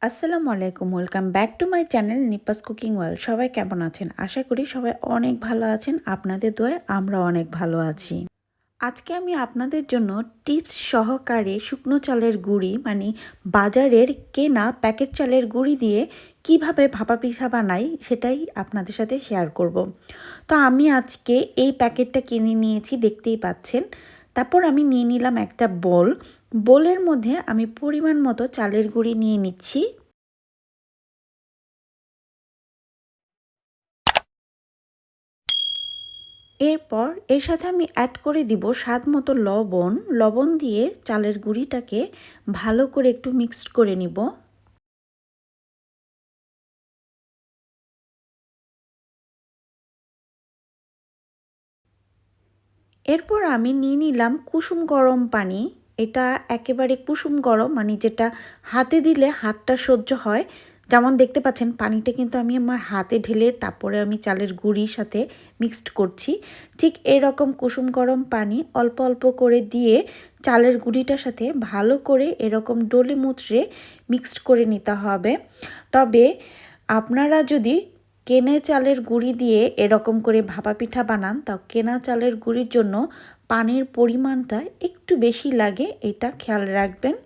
আসসালামু আলাইকুম, welcome back to my channel নিপাস cooking world. সবাই কেমন আছেন? আশা করি সবাই অনেক ভালো আছেন। আপনাদের দোয়ায় আমরা অনেক ভালো আছি। আজকে আমি আপনাদের জন্য টিপস সহকারে শুকনো চালের গুঁড়ি বাজারের কেনা প্যাকেট চালের গুঁড়ি দিয়ে কিভাবে ভাপা পিঠা বানাই সেটাই আপনাদের সাথে শেয়ার করব। তো আমি আজকে এই প্যাকেটটা কিনে নিয়েছি, দেখতেই পাচ্ছেন। তারপর আমি নিয়ে নিলাম একটা বোলের মধ্যে আমি পরিমাণ মতো চালের গুঁড়ি নিয়ে নিচ্ছি। এরপর এর সাথে আমি অ্যাড করে দিব স্বাদ মতো লবণ দিয়ে চালের গুঁড়িটাকে ভালো করে একটু মিক্সড করে নিব। এরপর আমি নিয়ে নিলাম কুসুম গরম পানি। এটা একেবারে কুসুম গরম, যেটা হাতে দিলে হাতটা সহ্য হয়। যেমন দেখতে পাচ্ছেন পানিটা কিন্তু আমি আমার হাতে ঢেলে তারপরে আমি চালের গুঁড়ির সাথে মিক্সড করছি। ঠিক এরকম কুসুম গরম পানি অল্প অল্প করে দিয়ে চালের গুঁড়িটার সাথে ভালো করে এরকম ডলে মুচড়ে মিক্সড করে নিতে হবে। তবে আপনারা যদি কেনে চালের গুঁড়ি দিয়ে এরকম করে ভাপা পিঠা বানান, তাও কেনা চালের গুঁড়ির জন্য পানির পরিমাণটা একটু বেশি লাগে, এটা খেয়াল রাখবেন।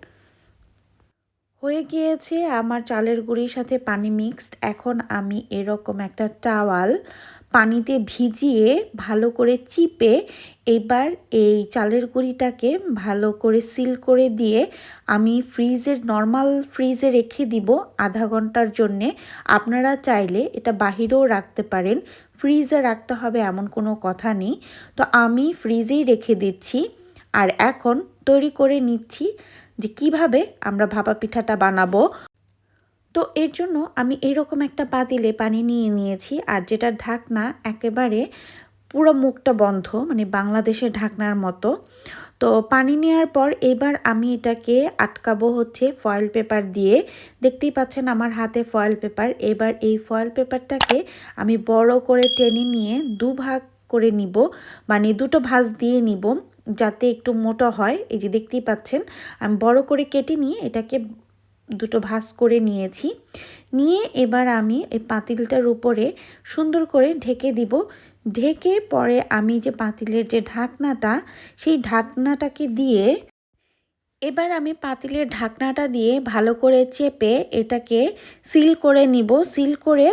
হয়ে গিয়েছে আমার চালের গুঁড়ির সাথে পানি মিক্সড। এখন আমি এরকম একটা টাওয়াল পানিতে ভিজিয়ে ভালো করে চিপে এবার এই চালের গুঁড়িটাকে ভালো করে সিল করে দিয়ে আমি নর্মাল ফ্রিজে রেখে দিব আধা ঘন্টার জন্যে। আপনারা চাইলে এটা বাহিরেও রাখতে পারেন, ফ্রিজে রাখতে হবে এমন কোনো কথা নেই। তো আমি ফ্রিজেই রেখে দিচ্ছি। আর এখন তৈরি করে নিচ্ছি যে কিভাবে আমরা ভাপা পিঠাটা বানাবো। তো এর জন্য আমি এরকম একটা পাতিলে পানি নিয়ে নিয়েছি, আর যেটার ঢাকনা একেবারে পুরো মুখটা বন্ধ, বাংলাদেশের ঢাকনার মতো। তো পানি নেওয়ার পর এবার আমি এটাকে আটকাবো হচ্ছে ফয়েল পেপার দিয়ে। দেখতেই পাচ্ছেন আমার হাতে ফয়েল পেপার। এবার এই ফয়েল পেপারটাকে আমি বড় করে টেনে নিয়ে দুভাগ করে নিব, দুটো ভাঁজ দিয়ে নিব যাতে একটু মোটা হয়। এই যে দেখতেই পাচ্ছেন আমি বড় করে কেটে নিয়ে এটাকে দুটো ভাঁজ করে নিয়েছি। নিয়ে এবার আমি এই পাতিলটার উপরে সুন্দর করে ঢেকে দিব। ঢেকে পরে আমি যে পাতিলের যে ঢাকনাটা, সেই ঢাকনাটাকে দিয়ে এবার আমি পাতিলের ঢাকনাটা দিয়ে ভালো করে চেপে এটাকে সিল করে নিব। সিল করে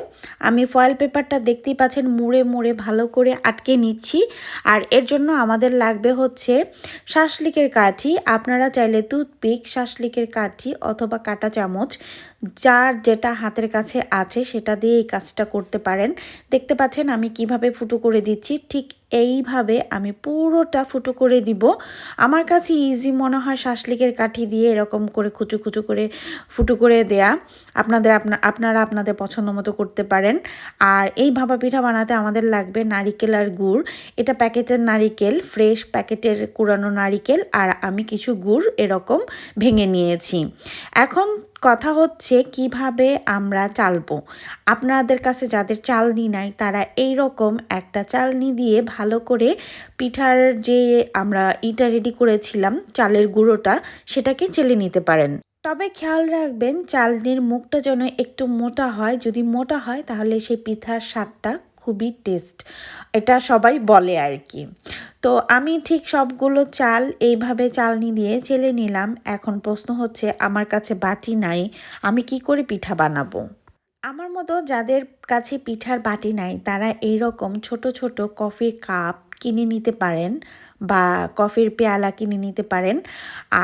আমি ফয়েল পেপারটা দেখতেই পাচ্ছেন মুড়ে মুড়ে ভালো করে আটকে নিচ্ছি। আর এর জন্য আমাদের লাগবে হচ্ছে শাঁসলিকের কাঠি। আপনারা চাইলে টুথপিক, শাঁসলিকের কাঠি অথবা কাঁটা চামচ, যার যেটা হাতের কাছে আছে সেটা দিয়ে এই কাজটা করতে পারেন। দেখতে পাচ্ছেন আমি কিভাবে ফুটো করে দিচ্ছি, ঠিক এইভাবে আমি পুরোটা ফুটো করে দিব। আমার কাছে ইজি মনে হয় শাঁসলিকের কাঠি দিয়ে এরকম করে কুচু কুচু করে ফুটো করে দেয়া। আপনারা আপনাদের পছন্দ মতো করতে পারেন। আর এই ভাপা পিঠা বানাতে আমাদের লাগবে নারিকেল আর গুড়। এটা প্যাকেটের নারিকেল, ফ্রেশ প্যাকেটের কুড়ানো নারিকেল, আর আমি কিছু গুড় এরকম ভেঙে নিয়েছি। এখন কথা হচ্ছে কিভাবে আমরা চালবো। আপনাদের কাছে যাদের চালনি নাই তারা এই রকম একটা চালনি দিয়ে ভালো করে পিঠার যে আমরা ইটা রেডি করেছিলাম চালের গুঁড়োটা, সেটাকে চেলে নিতে পারেন। তবে খেয়াল রাখবেন চালনির মুখটা যেন একটু মোটা হয়। যদি মোটা হয় তাহলে সেই পিঠার স্বাদটা খুবই টেস্ট, এটা সবাই বলে আর কি। তো আমি ঠিক সবগুলো চাল এইভাবে চালনি দিয়ে চেলে নিলাম। এখন প্রশ্ন হচ্ছে আমার কাছে বাটি নাই, আমি কি করে পিঠা বানাবো। আমার মতো যাদের কাছে পিঠার বাটি নাই তারা এইরকম ছোট ছোট কফির কাপ কিনে নিতে পারেন বা কফির পেয়ালা কিনে নিতে পারেন।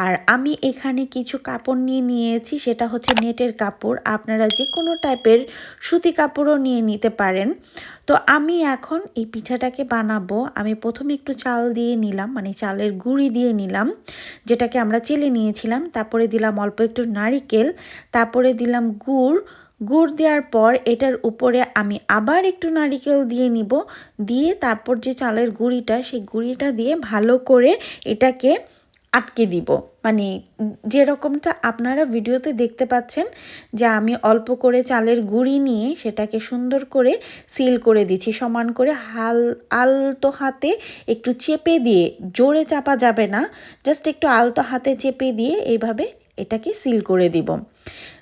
আর আমি এখানে কিছু কাপড় নিয়ে নিয়েছি, সেটা হচ্ছে নেটের কাপড়। আপনারা যে কোনো টাইপের সুতি কাপড়ও নিয়ে নিতে পারেন। তো আমি এখন এই পিঠাটাকে বানাবো। আমি প্রথমে একটু চাল দিয়ে নিলাম, চালের গুঁড়ি দিয়ে নিলাম যেটাকে আমরা চেলে নিয়েছিলাম। তারপরে দিলাম অল্প একটু নারিকেল, তারপরে দিলাম গুড় দেওয়ার পর এটার উপরে আমি আবার একটু নারিকেল দিয়ে নিব। দিয়ে তারপর যে চালের গুঁড়িটা, সেই গুঁড়িটা দিয়ে ভালো করে এটাকে আটকে দিব। যেরকমটা আপনারা ভিডিওতে দেখতে পাচ্ছেন যে আমি অল্প করে চালের গুঁড়ি নিয়ে সেটাকে সুন্দর করে সিল করে দিচ্ছি। সমান করে আলতো হাতে একটু চেপে দিয়ে, জোরে চাপা যাবে না, জাস্ট একটু আলতো হাতে চেপে দিয়ে এইভাবে এটাকে সিল করে দিব।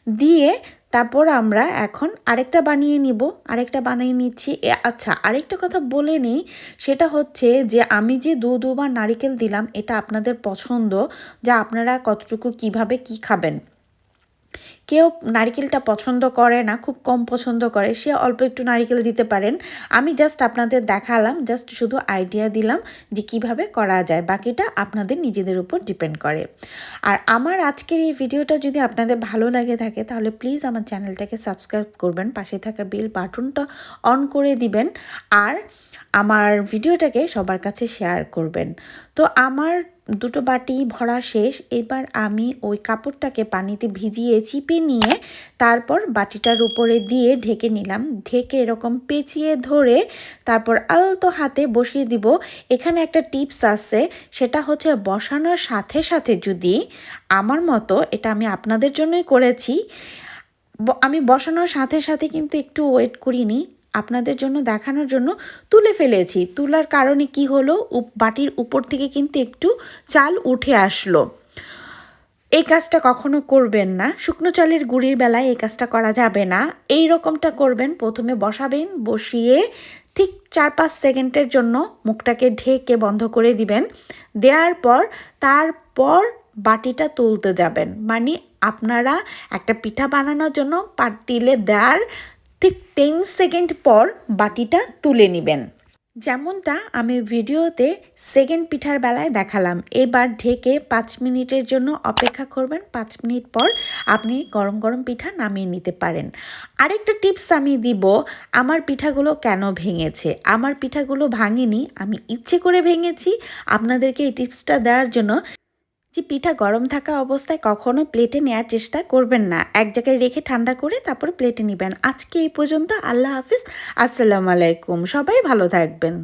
দিয়ে তারপর আমরা এখন আরেকটা বানিয়ে নিব, আরেকটা বানিয়ে নিচ্ছি। আচ্ছা, আরেকটা কথা বলে নিই, সেটা হচ্ছে যে আমি যে দুধ বা নারিকেল দিলাম এটা আপনাদের পছন্দ, যা আপনারা কতটুকু কিভাবে কি খাবেন। কেউ নারিকেলটা পছন্দ করে না, খুব কম পছন্দ করে, সে অল্প একটু নারিকেল দিতে পারেন। আমি জাস্ট আপনাদের দেখালাম, জাস্ট শুধু আইডিয়া দিলাম যে কিভাবে করা যায়, বাকিটা আপনাদের নিজেদের উপর ডিপেন্ড করে। আর আমার আজকের এই ভিডিওটা যদি আপনাদের ভালো লাগে থাকে তাহলে প্লিজ আমার চ্যানেলটাকে সাবস্ক্রাইব করবেন, পাশে থাকা বেল বাটনটা অন করে দিবেন, আর আমার ভিডিওটাকে সবার কাছে শেয়ার করবেন। তো আমার দুটো বাটি ভরা শেষ। এবার আমি ওই কাপড়টাকে পানিতে ভিজিয়ে চিপে নিয়ে তারপর বাটিটার উপরে দিয়ে ঢেকে নিলাম। ঢেকে এরকম পেঁচিয়ে ধরে তারপর আলতো হাতে বসিয়ে দিব। এখানে একটা টিপস আছে, সেটা হচ্ছে বসানোর সাথে সাথে যদি, আমার মতো এটা আমি আপনাদের জন্যই করেছি, আমি বসানোর সাথে সাথে কিন্তু একটু ওয়েট করিনি, আপনাদের জন্য দেখানোর জন্য তুলে ফেলেছি। তোলার কারণে কি হলো, বাটির উপর থেকে কিন্তু একটু চাল উঠে আসলো। এই কাজটা কখনো করবেন না, শুকনো চালের গুঁড়ির বেলায় এই কাজটা করা যাবে না। এই রকমটা করবেন, প্রথমে বসাবেন, বসিয়ে ঠিক 4-5 সেকেন্ডের জন্য মুখটাকে ঢেকে বন্ধ করে দিবেন। দেওয়ার পর তারপর বাটিটা তুলতে যাবেন, মানে আপনারা একটা পিঠা বানানোর জন্য পাতিলে দেওয়ার ঠিক 10 সেকেন্ড পর বাটিটা তুলে নেবেন, যেমনটা আমি ভিডিওতে সেকেন্ড পিঠার বেলায় দেখালাম। এবার ঢেকে 5 মিনিটের জন্য অপেক্ষা করবেন। 5 মিনিট পর আপনি গরম গরম পিঠা নামিয়ে নিতে পারেন। আরেকটা টিপস আমি দিব, আমার পিঠাগুলো কেন ভেঙেছে। আমার পিঠাগুলো ভাঙেনি, আমি ইচ্ছে করে ভেঙেছি। আপনাদেরকে এই টিপসটা দেওয়ার জন্য যে পিঠা গরম থাকা অবস্থায় কখনো প্লেটে নেওয়ার চেষ্টা করবেন না, এক জায়গায় রেখে ঠান্ডা করে তারপর প্লেটে নেবেন। আজকে এই পর্যন্ত। আল্লাহ হাফিজ, আসসালামু আলাইকুম, সবাই ভালো থাকবেন।